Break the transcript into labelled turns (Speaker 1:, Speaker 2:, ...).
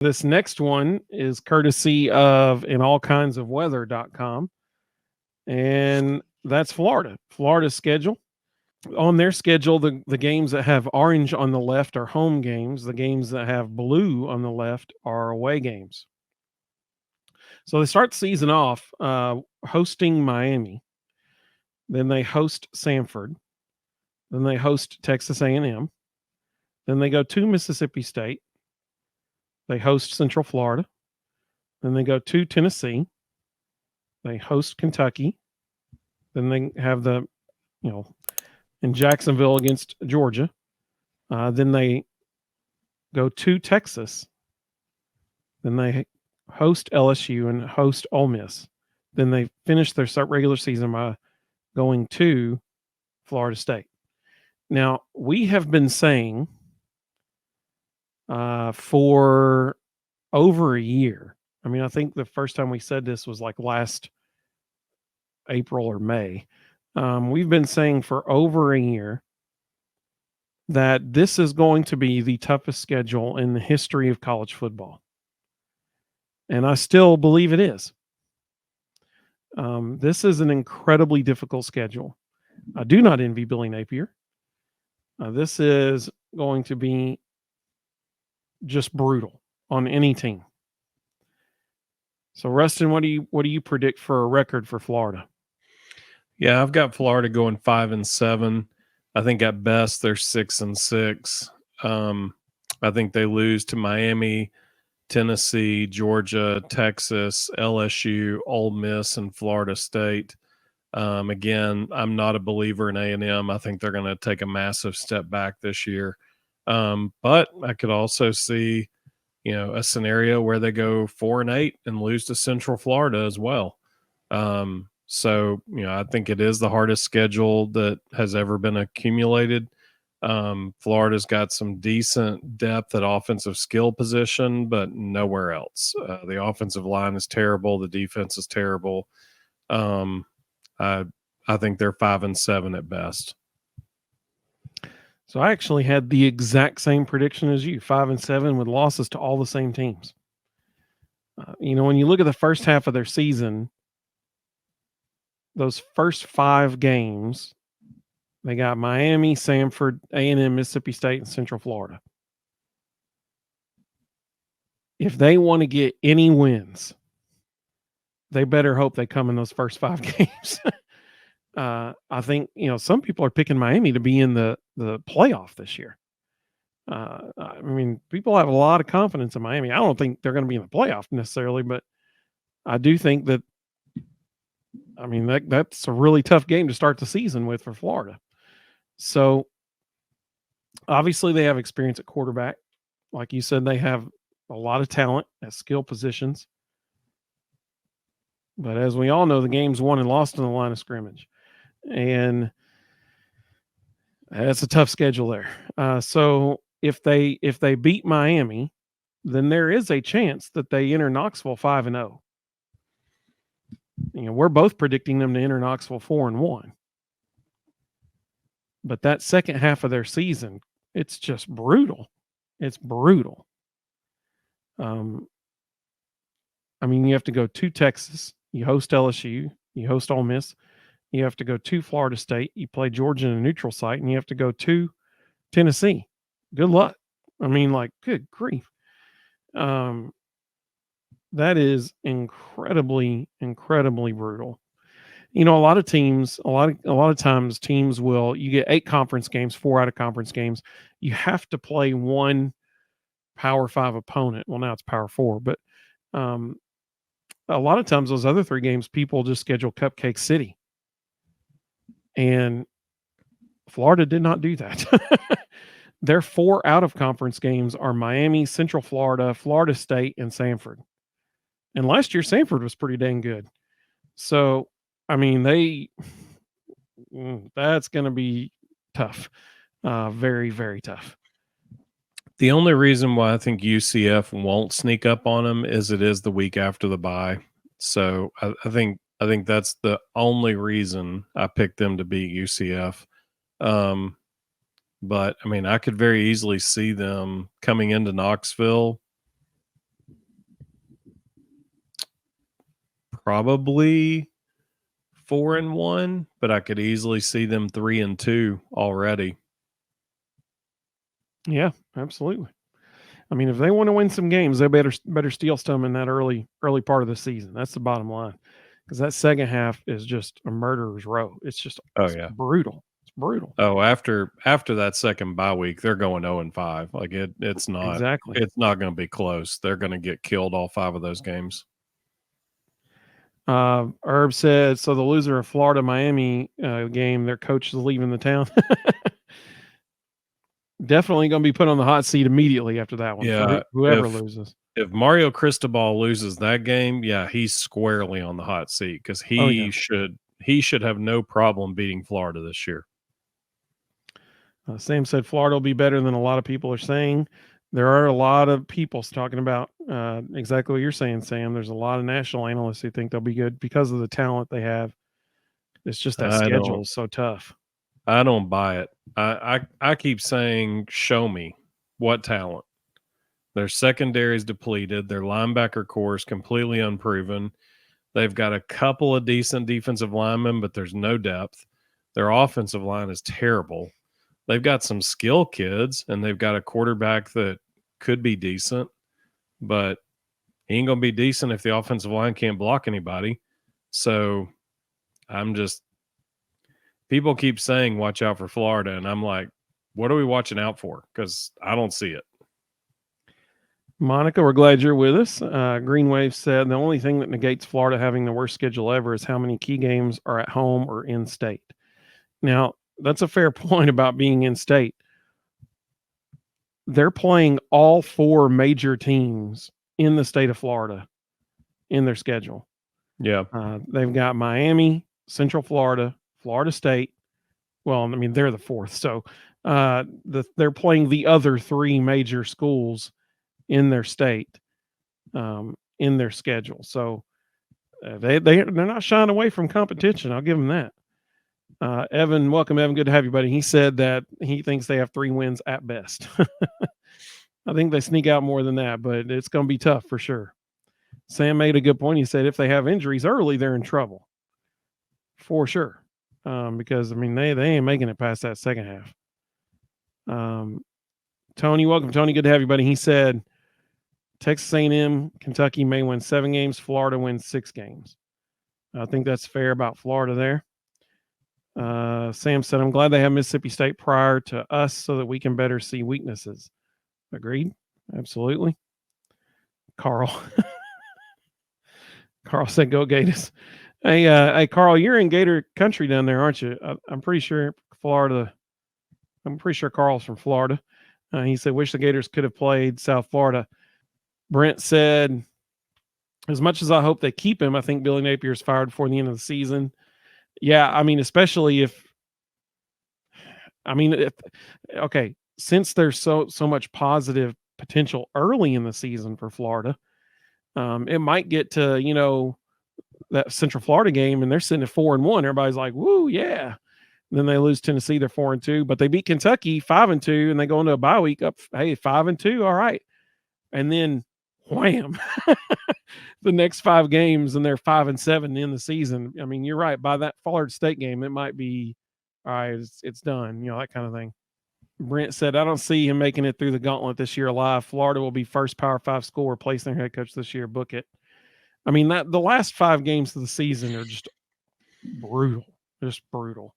Speaker 1: This next one is courtesy of inallkindsofweather.com, and that's Florida. Florida's schedule. On their schedule, the games that have orange on the left are home games. The games that have blue on the left are away games. So they start the season off hosting Miami. Then they host Samford. Then they host Texas A&M. Then they go to Mississippi State. They host Central Florida. Then they go to Tennessee. They host Kentucky. Then they have in Jacksonville against Georgia. Then they go to Texas. Then they host LSU and host Ole Miss. Then they finish their regular season by going to Florida State. Now, we have been saying for over a year. I mean, I think the first time we said this was like last April or May. We've been saying for over a year that this is going to be the toughest schedule in the history of college football. And I still believe it is. This is an incredibly difficult schedule. I do not envy Billy Napier. This is going to be just brutal on any team. So, Rustin, what do you predict for a record for Florida?
Speaker 2: Yeah, I've got Florida going 5-7. I think at best they're 6-6. I think they lose to Miami, Tennessee, Georgia, Texas, LSU, Ole Miss, and Florida State. Again, I'm not a believer in A&M. I think they're going to take a massive step back this year. But I could also see, a scenario where they go 4-8 and lose to Central Florida as well. So, I think it is the hardest schedule that has ever been accumulated. Florida's got some decent depth at offensive skill position, but nowhere else. The offensive line is terrible. The defense is terrible. I think they're 5-7 at best.
Speaker 1: So I actually had the exact same prediction as you, 5-7 with losses to all the same teams. When you look at the first half of their season, those first 5 games, they got Miami, Samford, A&M, Mississippi State, and Central Florida. If they want to get any wins, they better hope they come in those first 5 games. I think, some people are picking Miami to be in the playoff this year. I mean, people have a lot of confidence in Miami. I don't think they're going to be in the playoff necessarily, but I do think that, that's a really tough game to start the season with for Florida. So obviously they have experience at quarterback. Like you said, they have a lot of talent at skill positions. But as we all know, the game's won and lost in the line of scrimmage. And that's a tough schedule there. So if they beat Miami, then there is a chance that they enter Knoxville 5-0. We're both predicting them to enter Knoxville 4-1. But that second half of their season, it's just brutal. It's brutal. You have to go to Texas. You host LSU. You host Ole Miss. You have to go to Florida State. You play Georgia in a neutral site, and you have to go to Tennessee. Good luck. Good grief. That is incredibly, incredibly brutal. A lot of teams, a lot of times teams will, you get 8 conference games, 4 out of conference games. You have to play one Power 5 opponent. Well, now it's Power 4, but a lot of times those other 3 games, people just schedule Cupcake City. And Florida did not do that. Their 4 out of conference games are Miami, Central Florida, Florida State, and Samford. And last year, Samford was pretty dang good. So, that's going to be tough. Very, very tough.
Speaker 2: The only reason why I think UCF won't sneak up on them is it is the week after the bye. So I think that's the only reason I picked them to beat UCF. But I could very easily see them coming into Knoxville probably 4-1, but I could easily see them 3-2 already.
Speaker 1: Yeah, absolutely. I mean, if they want to win some games, they better steal some in that early part of the season. That's the bottom line, because that second half is just a murderer's row. It's just brutal. It's brutal.
Speaker 2: Oh, after that second bye week, they're going 0-5. Like it's not
Speaker 1: exactly.
Speaker 2: It's not going to be close. They're going to get killed all 5 of those games.
Speaker 1: Herb said, so the loser of Florida Miami game, their coach is leaving the town. Definitely going to be put on the hot seat immediately after that one.
Speaker 2: Yeah,
Speaker 1: whoever loses.
Speaker 2: If Mario Cristobal loses that game, yeah, he's squarely on the hot seat because he should have no problem beating Florida this year.
Speaker 1: Sam said Florida will be better than a lot of people are saying. There are a lot of people talking about exactly what you're saying, Sam. There's a lot of national analysts who think they'll be good because of the talent they have. It's just that schedule is so tough.
Speaker 2: I don't buy it. I keep saying, show me what talent. Their secondary is depleted. Their linebacker core is completely unproven. They've got a couple of decent defensive linemen, but there's no depth. Their offensive line is terrible. They've got some skill kids, and they've got a quarterback that could be decent, but he ain't going to be decent if the offensive line can't block anybody. So people keep saying, watch out for Florida. And I'm like, what are we watching out for? Because I don't see it.
Speaker 1: Monica, we're glad you're with us. Green Wave said the only thing that negates Florida having the worst schedule ever is how many key games are at home or in state. Now, that's a fair point about being in state. They're playing all 4 major teams in the state of Florida in their schedule.
Speaker 2: Yeah.
Speaker 1: They've got Miami, Central Florida, Florida State. Well, I mean, they're the 4th. So they're playing the other 3 major schools in their state, in their schedule. So they're not shying away from competition. I'll give them that. Evan, welcome, Evan. Good to have you, buddy. He said that he thinks they have 3 wins at best. I think they sneak out more than that, but it's going to be tough for sure. Sam made a good point. He said if they have injuries early, they're in trouble for sure. Because I mean, they ain't making it past that second half. Tony, welcome, Tony. Good to have you, buddy. He said Texas A&M, Kentucky may win 7 games. Florida wins 6 games. I think that's fair about Florida there. Sam said, I'm glad they have Mississippi State prior to us so that we can better see weaknesses. Agreed. Absolutely. Carl. Carl said, go Gators. Hey, Carl, you're in Gator country down there, aren't you? I'm pretty sure Florida. I'm pretty sure Carl's from Florida. He said, wish the Gators could have played South Florida. Brent said, as much as I hope they keep him, I think Billy Napier's fired before the end of the season. Yeah, I mean, especially since there's so much positive potential early in the season for Florida, it might get to, that Central Florida game and they're sitting at 4-1. Everybody's like, woo, yeah. And then they lose Tennessee, they're 4-2, but they beat Kentucky 5-2 and they go into a bye week up, hey, 5-2, all right. And then wham, the next 5 games and they're 5-7 in the season. I mean, you're right. By that Florida State game, it might be, all right, it's done, that kind of thing. Brent said, I don't see him making it through the gauntlet this year alive. Florida will be first Power 5 school replacing their head coach this year. Book it. I mean, the last 5 games of the season are just brutal. Just brutal.